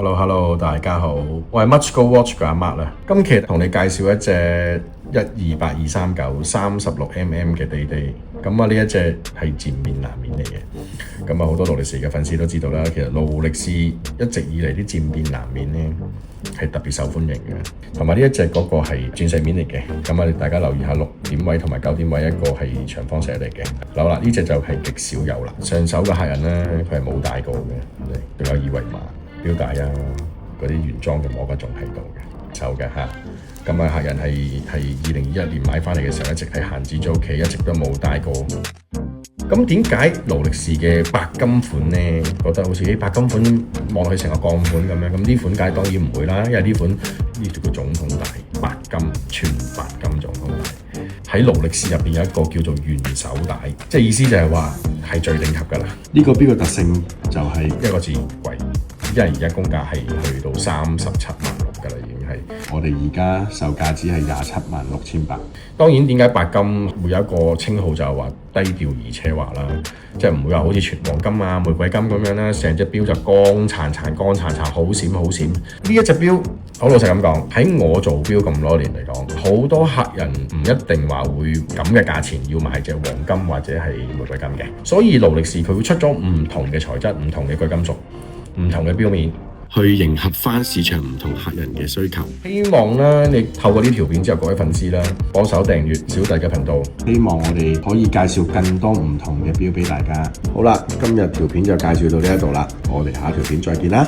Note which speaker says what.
Speaker 1: Hello，大家好，我係 Much Go Watch 嘅阿 Mark 啦。今期同你介紹一隻128239 36mm 嘅地地。咁啊，呢一隻係漸變藍面嚟嘅。咁啊，好多勞力士嘅粉絲都知道啦。其實勞力士一直以嚟啲漸變藍面咧係特別受歡迎嘅。同埋呢一隻嗰個係鑽石面嚟嘅。咁啊，大家留意下6點位同埋9點位一個係長方石嚟嘅。好啦，呢隻就係極少有啦。上手嘅客人咧，佢係冇戴過嘅，仲有二維碼。錶帶啊，嗰啲原裝嘅膜嗰仲喺度嘅，手嘅嚇。咁啊，客人係2021年買翻嚟嘅時候，一直係閒置咗屋企，一直都冇戴過。咁點解勞力士嘅白金款咧，覺得好似啲白金款望落去成個鋼款咁樣？咁呢款梗係當然唔會啦，因為呢款呢叫總統帶，白金全白金總統帶。喺勞力士入邊有一個叫做元首帶，即係意思就係話係最頂級㗎啦。呢個錶嘅特性就係一個字貴。因為而家公價係去到37萬6㗎啦，已經係我哋而家售價只係276800。當然點解白金會有一個稱號就係話低調而奢華啦，即係唔會話好似全黃金啊、玫瑰金咁樣啦，成隻錶就光燦燦、好閃好閃。呢一隻錶好老實咁講，喺我做錶咁多年嚟講，好多客人唔一定話會咁嘅價錢要買隻黃金或者係玫瑰金嘅，所以勞力士佢會出咗唔同嘅材質、唔同嘅貴金屬。唔同嘅錶面去迎合翻市場唔同客人嘅需求。希望啦，你透過呢條片之後，各位粉絲啦，幫手訂閱小弟嘅頻道。希望我哋可以介紹更多唔同嘅錶俾大家。好啦，今日條片就介紹到呢一度啦，我哋下一條片再見啦。